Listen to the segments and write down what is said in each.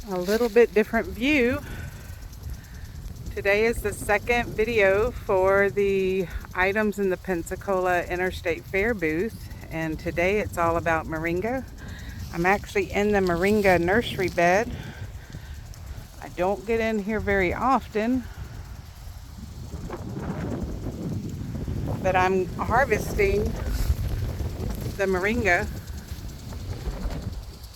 A little bit different view. Today is the second video for the items in the Pensacola Interstate Fair booth, and today it's all about moringa. I'm actually in the moringa nursery bed. I don't get in here very often, but I'm harvesting the moringa.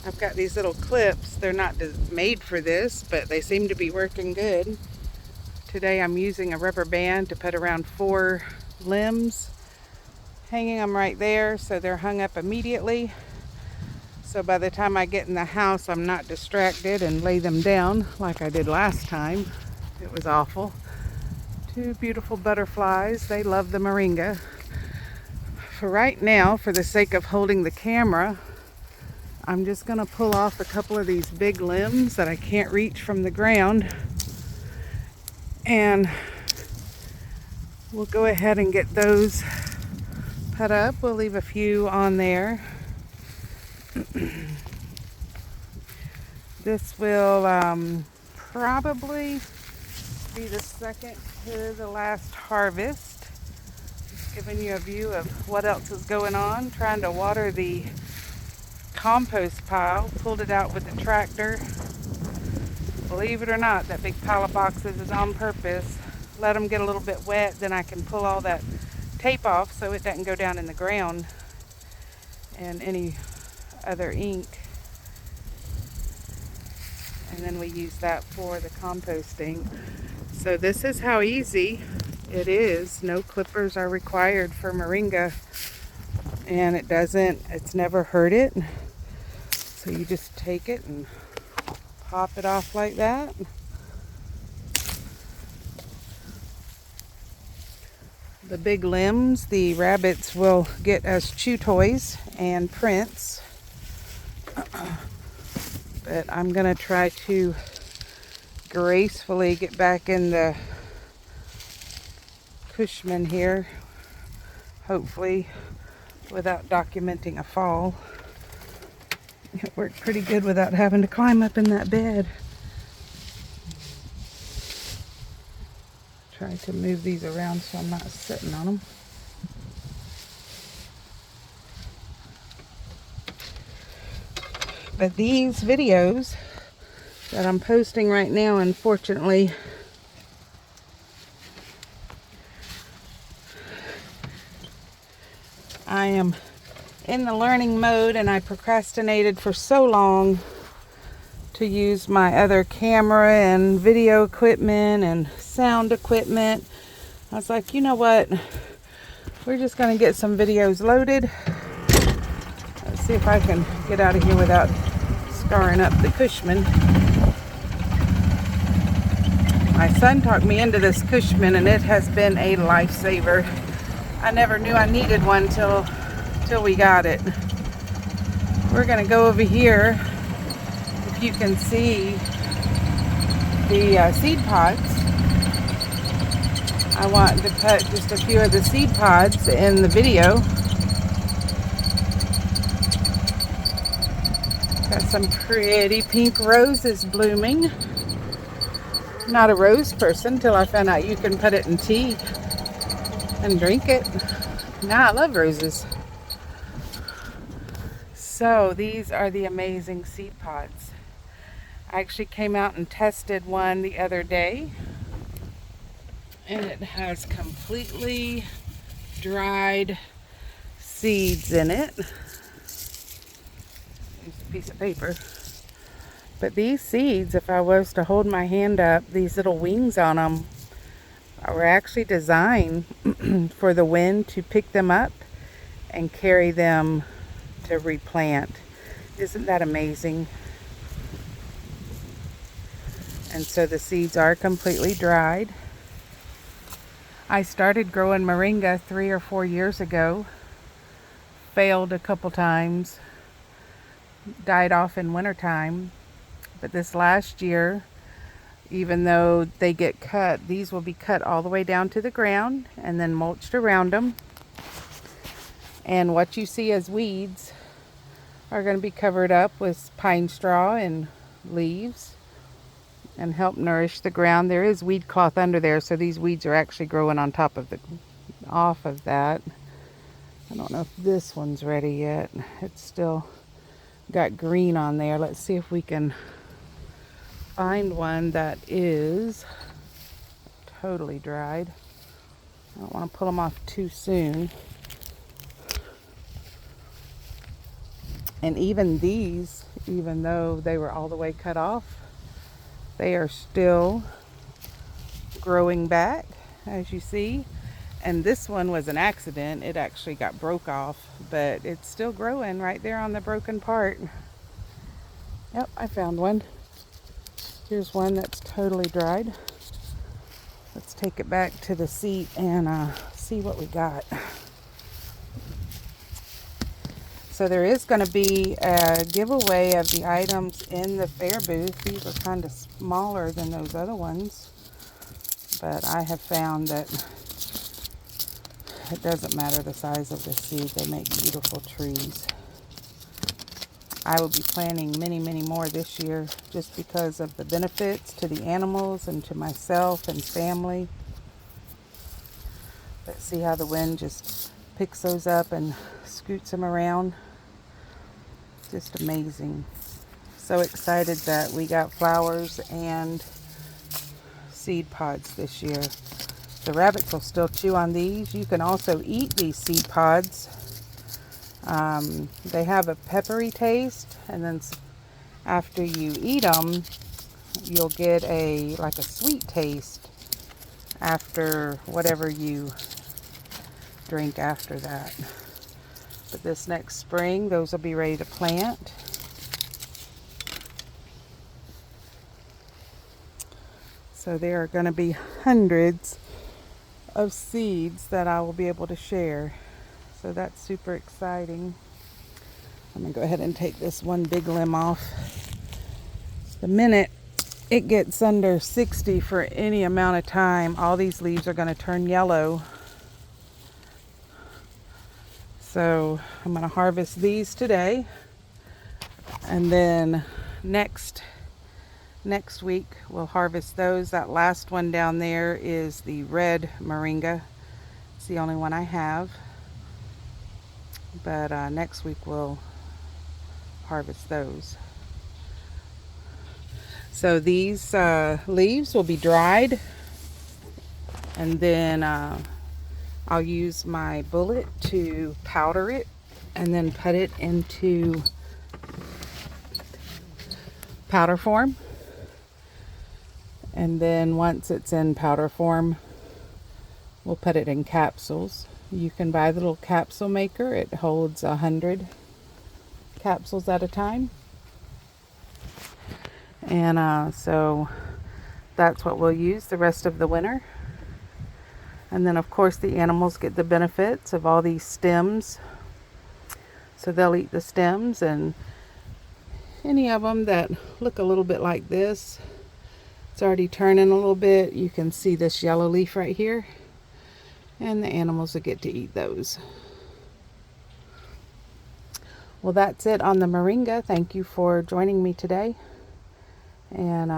I've got these little clips. They're not made for this, but they seem to be working good. Today I'm using a rubber band to put around 4 limbs, hanging them right there so they're hung up immediately. So by the time I get in the house, I'm not distracted and lay them down like I did last time. It was awful. 2 beautiful butterflies. They love the moringa. For right now, for the sake of holding the camera, I'm just going to pull off a couple of these big limbs that I can't reach from the ground, and we'll go ahead and get those put up. We'll leave a few on there. This will probably be the second to the last harvest. Just giving you a view of what else is going on. Trying to water the compost pile. Pulled it out with the tractor. Believe it or not, that big pile of boxes is on purpose. Let them get a little bit wet, then I can pull all that tape off so it doesn't go down in the ground and any other ink. And then we use that for the composting. So this is how easy it is. No clippers are required for moringa, and it's never hurt it. So you just take it and pop it off like that. The big limbs, the rabbits will get as chew toys and prints. But I'm going to try to gracefully get back in the Cushman here, hopefully without documenting a fall. It worked pretty good without having to climb up in that bed. Try to move these around so I'm not sitting on them. But these videos that I'm posting right now, unfortunately, I am in the learning mode, and I procrastinated for so long to use my other camera and video equipment and sound equipment. I was like, you know what? We're just going to get some videos loaded. Let's see if I can get out of here without scarring up the Cushman. My son talked me into this Cushman, and it has been a lifesaver. I never knew I needed one till we got it. We're going to go over here. If you can see the seed pods, I want to put just a few of the seed pods in the video. Got some pretty pink roses blooming. Not a rose person till I found out you can put it in tea and drink it. Now I love roses. So these are the amazing seed pods. I actually came out and tested one the other day, and it has completely dried seeds in it. Here's a piece of paper. But these seeds, if I was to hold my hand up, these little wings on them were actually designed for the wind to pick them up and carry them to replant. Isn't that amazing? And so the seeds are completely dried. I started growing moringa 3 or 4 years ago. Failed a couple times. Died off in wintertime. But this last year, even though they get cut, these will be cut all the way down to the ground and then mulched around them. And what you see as weeds are going to be covered up with pine straw and leaves. and help nourish the ground. There is weed cloth under there, so these weeds are actually growing on top of off of that. I don't know if this one's ready yet. It's still got green on there. Let's see if we can find one that is totally dried. I don't want to pull them off too soon. And even these, even though they were all the way cut off, they are still growing back, as you see. And this one was an accident. It actually got broke off, but it's still growing right there on the broken part. Yep, I found one. Here's one that's totally dried. Let's take it back to the seat and see what we got. So there is going to be a giveaway of the items in the fair booth. These are kind of smaller than those other ones, but I have found that it doesn't matter the size of the seed. They make beautiful trees. I will be planting many, many more this year just because of the benefits to the animals and to myself and family. Let's see how the wind just picks those up and scoots them around. Just amazing. So excited that we got flowers and seed pods this year. The rabbits will still chew on these. You can also eat these seed pods. They have a peppery taste, and then after you eat them, you'll get like a sweet taste after whatever you drink after that. But this next spring, those will be ready to plant. So there are going to be hundreds of seeds that I will be able to share. So that's super exciting. I'm going to go ahead and take this one big limb off. The minute it gets under 60 for any amount of time, all these leaves are going to turn yellow. So I'm going to harvest these today, and then next week we'll harvest those. That last one down there is the red Moringa. It's the only one I have, but next week we'll harvest those. So these leaves will be dried, and then I'll use my bullet to powder it and then put it into powder form. And then once it's in powder form, we'll put it in capsules. You can buy the little capsule maker. It holds 100 capsules at a time. And so that's what we'll use the rest of the winter. And then of course the animals get the benefits of all these stems. So they'll eat the stems, and any of them that look a little bit like this, it's already turning a little bit. You can see this yellow leaf right here, and the animals will get to eat those. Well, that's it on the Moringa. Thank you for joining me today, and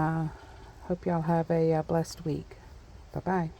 hope y'all have a blessed week. Bye-bye.